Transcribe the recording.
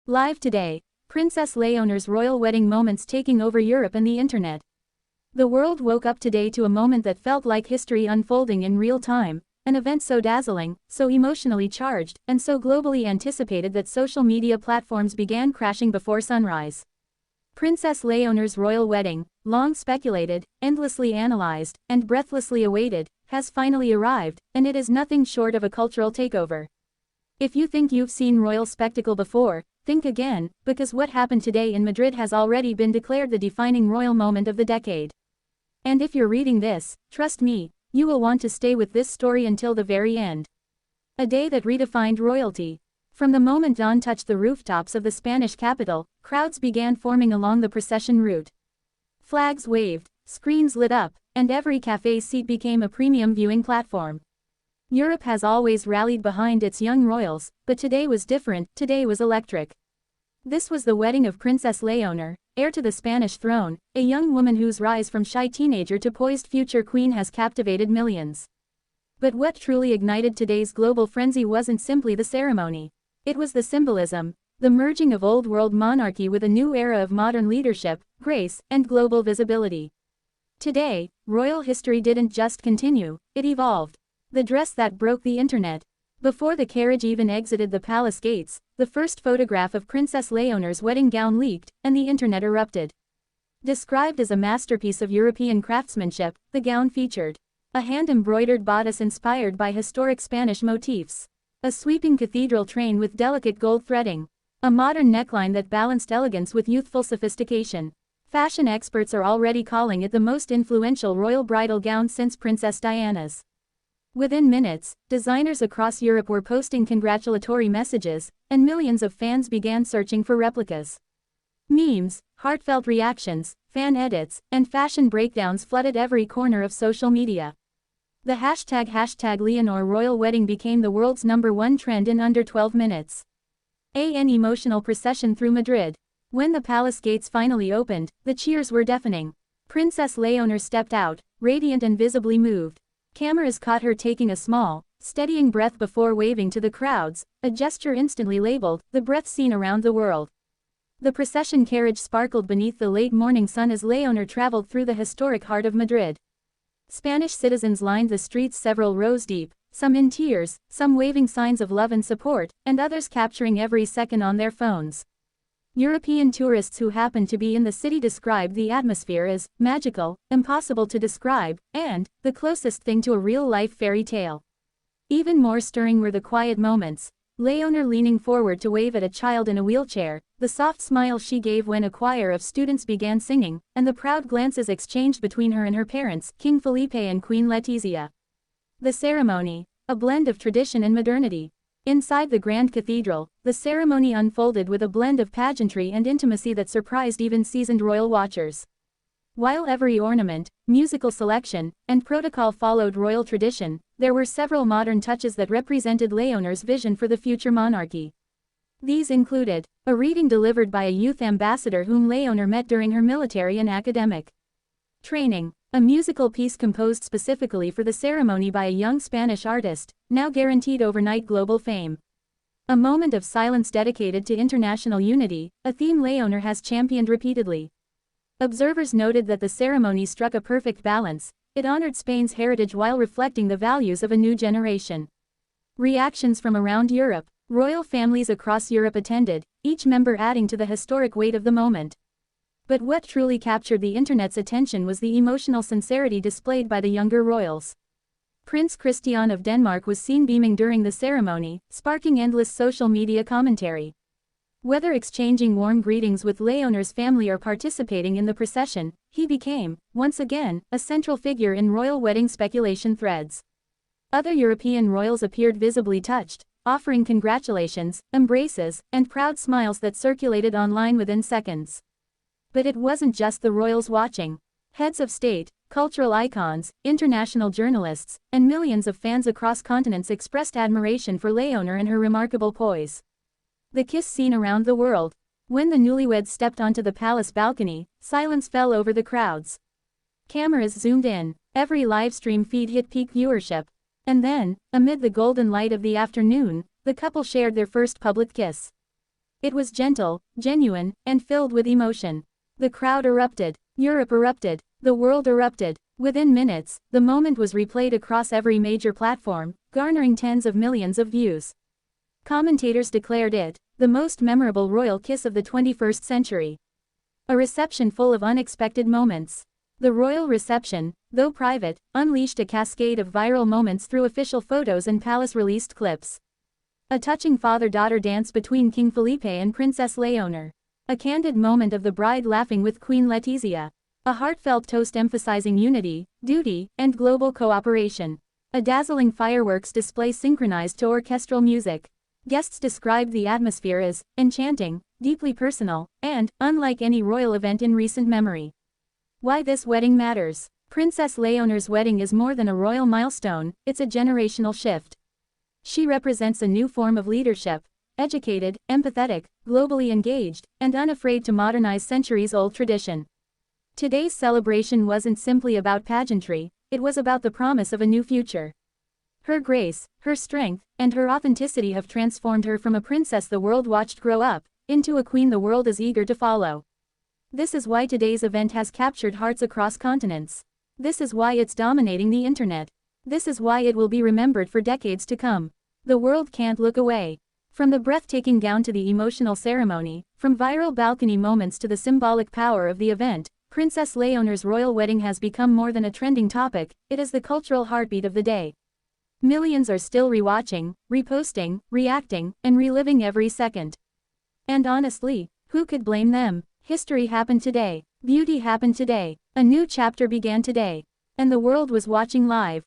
Live today, Princess Leonor's royal wedding moments taking over Europe and the internet. The world woke up today to a moment that felt like history unfolding in real time, an event so dazzling, so emotionally charged, and so globally anticipated that social media platforms began crashing before sunrise. Princess Leonor's royal wedding, long speculated, endlessly analyzed, and breathlessly awaited, has finally arrived, and it is nothing short of a cultural takeover. If you think you've seen royal spectacle before, think again, because what happened today in Madrid has already been declared the defining royal moment of the decade. And if you're reading this, trust me, you will want to stay with this story until the very end. A day that redefined royalty. From the moment dawn touched the rooftops of the Spanish capital, crowds began forming along the procession route. Flags waved, screens lit up, and every cafe seat became a premium viewing platform. Europe has always rallied behind its young royals, but today was different, today was electric. This was the wedding of Princess Leonor, heir to the Spanish throne, a young woman whose rise from shy teenager to poised future queen has captivated millions. But what truly ignited today's global frenzy wasn't simply the ceremony. It was the symbolism, the merging of old-world monarchy with a new era of modern leadership, grace, and global visibility. Today, royal history didn't just continue, it evolved. The dress that broke the internet. Before the carriage even exited the palace gates, the first photograph of Princess Leonor's wedding gown leaked, and the internet erupted. Described as a masterpiece of European craftsmanship, the gown featured a hand-embroidered bodice inspired by historic Spanish motifs, a sweeping cathedral train with delicate gold threading, a modern neckline that balanced elegance with youthful sophistication. Fashion experts are already calling it the most influential royal bridal gown since Princess Diana's. Within minutes, designers across Europe were posting congratulatory messages, and millions of fans began searching for replicas. Memes, heartfelt reactions, fan edits, and fashion breakdowns flooded every corner of social media. The hashtag Leonor royal wedding became the world's #1 trend in under 12 minutes. An emotional procession through Madrid. When the palace gates finally opened, the cheers were deafening. Princess Leonor stepped out, radiant and visibly moved. Cameras caught her taking a small, steadying breath before waving to the crowds, a gesture instantly labeled, the breath seen around the world. The procession carriage sparkled beneath the late morning sun as Leonor traveled through the historic heart of Madrid. Spanish citizens lined the streets several rows deep, some in tears, some waving signs of love and support, and others capturing every second on their phones. European tourists who happened to be in the city described the atmosphere as magical, impossible to describe, and the closest thing to a real-life fairy tale. Even more stirring were the quiet moments. Leonor leaning forward to wave at a child in a wheelchair, the soft smile she gave when a choir of students began singing, and the proud glances exchanged between her and her parents, King Felipe and Queen Letizia. The ceremony, a blend of tradition and modernity. Inside the Grand Cathedral, the ceremony unfolded with a blend of pageantry and intimacy that surprised even seasoned royal watchers. While every ornament, musical selection, and protocol followed royal tradition, there were several modern touches that represented Leonor's vision for the future monarchy. These included a reading delivered by a youth ambassador whom Leonor met during her military and academic training, a musical piece composed specifically for the ceremony by a young Spanish artist, now guaranteed overnight global fame. A moment of silence dedicated to international unity, a theme Leonor has championed repeatedly. Observers noted that the ceremony struck a perfect balance. It honored Spain's heritage while reflecting the values of a new generation. Reactions from around Europe. Royal families across Europe attended, each member adding to the historic weight of the moment. But what truly captured the internet's attention was the emotional sincerity displayed by the younger royals. Prince Christian of Denmark was seen beaming during the ceremony, sparking endless social media commentary. Whether exchanging warm greetings with Leonor's family or participating in the procession, he became, once again, a central figure in royal wedding speculation threads. Other European royals appeared visibly touched, offering congratulations, embraces, and proud smiles that circulated online within seconds. But it wasn't just the royals watching. Heads of state, cultural icons, international journalists, and millions of fans across continents expressed admiration for Leonor and her remarkable poise. The kiss scene around the world. When the newlyweds stepped onto the palace balcony, silence fell over the crowds. Cameras zoomed in, every livestream feed hit peak viewership. And then, amid the golden light of the afternoon, the couple shared their first public kiss. It was gentle, genuine, and filled with emotion. The crowd erupted. Europe erupted. The world erupted. Within minutes, the moment was replayed across every major platform, garnering tens of millions of views. Commentators declared it the most memorable royal kiss of the 21st century. A reception full of unexpected moments. The royal reception, though private, unleashed a cascade of viral moments through official photos and palace-released clips. A touching father-daughter dance between King Felipe and Princess Leonor. A candid moment of the bride laughing with Queen Letizia. A heartfelt toast emphasizing unity, duty, and global cooperation. A dazzling fireworks display synchronized to orchestral music. Guests described the atmosphere as enchanting, deeply personal, and unlike any royal event in recent memory. Why this wedding matters. Princess Leonor's wedding is more than a royal milestone, it's a generational shift. She represents a new form of leadership, educated, empathetic, globally engaged, and unafraid to modernize centuries-old tradition. Today's celebration wasn't simply about pageantry, it was about the promise of a new future. Her grace, her strength, and her authenticity have transformed her from a princess the world watched grow up, into a queen the world is eager to follow. This is why today's event has captured hearts across continents. This is why it's dominating the internet. This is why it will be remembered for decades to come. The world can't look away. From the breathtaking gown to the emotional ceremony, from viral balcony moments to the symbolic power of the event, Princess Leonor's royal wedding has become more than a trending topic, it is the cultural heartbeat of the day. Millions are still rewatching, reposting, reacting, and reliving every second. And honestly, who could blame them? History happened today. Beauty happened today. A new chapter began today. And the world was watching live.